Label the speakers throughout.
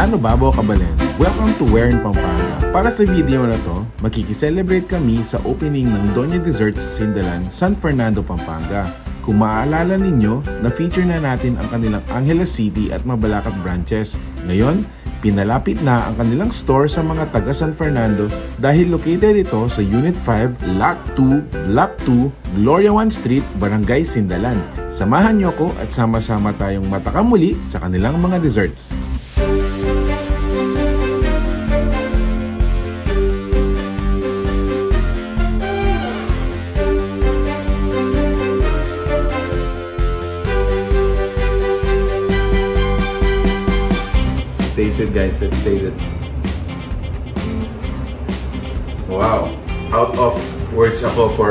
Speaker 1: Ano Babaw Kabalen? Welcome to Wherein Pampanga. Para sa video na to, makikiselebrate kami sa opening ng Doña Desserts sa Sindalan, San Fernando, Pampanga. Kung maaalala ninyo, na-feature na natin ang kanilang Angeles City at Mabalacat branches. Ngayon, pinalapit na ang kanilang store sa mga taga San Fernando dahil located ito sa Unit 5, Lot 2, Block 2, Gloria 1 Street, Barangay Sindalan. Samahan niyo ko at sama-sama tayong matakam muli sa kanilang mga desserts. Taste it, guys. Let's taste it. Wow, out of words ako for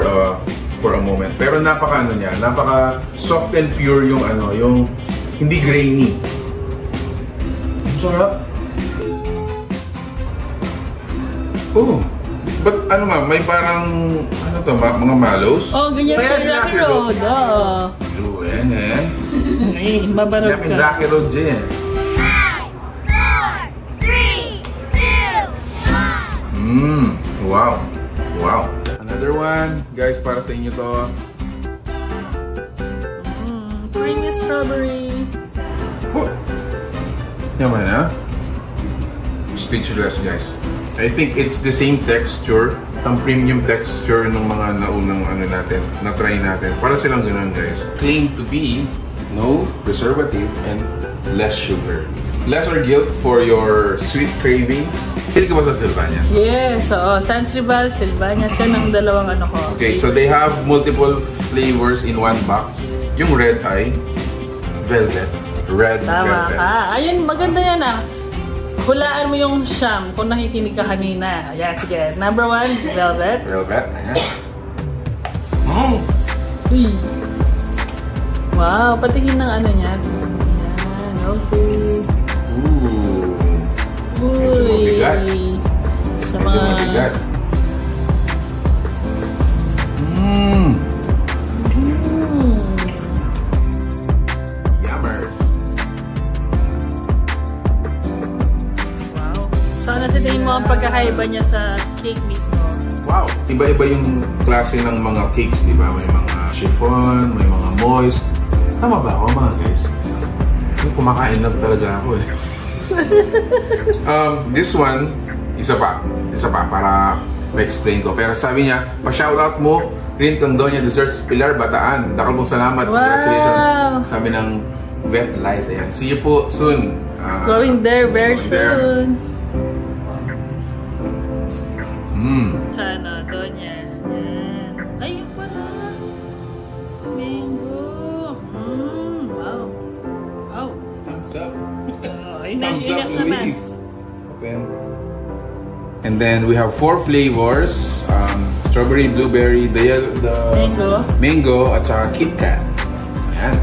Speaker 1: a moment. Pero napaka niya, napaka soft and pure yung yung hindi grainy. Sarap. Oh, but may parang mga mallows.
Speaker 2: Oh, ganyan sa Rocky Road. Oh.
Speaker 1: Yan
Speaker 2: Ay, babarot ka.
Speaker 1: Rocky Road dyan. Wow. Wow. Another one. Guys, para sa inyo to.
Speaker 2: Creamy strawberry.
Speaker 1: Oh. Yaman ha? Speechless, guys. I think it's the same texture. Ang premium texture ng mga naunang natin, na-try natin. Para silang ganun, guys. Claim to be no preservative and less sugar. Lesser guilt for your sweet cravings. Pili ka ba sa Sylvanias?
Speaker 2: Yes, oo. Sans Rival, Sylvanias. Yan ang dalawang ko.
Speaker 1: Okay, so they have multiple flavors in one box. Yung red ay velvet. Red
Speaker 2: Tama
Speaker 1: velvet.
Speaker 2: ka. Ayun, maganda yan Hulaan mo yung siyam kung nakikinig ka kanina. Ayan, sige. Number 1, velvet.
Speaker 1: Velvet, ayan.
Speaker 2: Uy. Wow, patingin ng niya. Ayan, okay. Uy! Sa mga...
Speaker 1: Mabigat. Yummers.
Speaker 2: Wow. So, ano sa tingin mo ang pagkakaiba niya sa cake mismo?
Speaker 1: Wow! Iba-iba yung klase ng mga cakes, di ba? May mga chiffon, may mga moist. Tama ba ako, mga guys? Kumakain lang talaga ako this one, isa pa para ma-explain ko. Pero sabi niya, pa-shoutout mo rin kang Doña Desserts Pilar Bataan. Dakal mong salamat.
Speaker 2: Wow.
Speaker 1: Congratulations. Sabi ng Vet Life. Ayan. See you po soon.
Speaker 2: Going there very soon. Sana, Doña. Ayan. Ayun pala. Mango. Wow. Wow.
Speaker 1: Thumbs up.
Speaker 2: Thumbs up, Louise.
Speaker 1: Open. And then we have 4 flavors. Strawberry, blueberry, the
Speaker 2: mango,
Speaker 1: at saka KitKat. Ayan.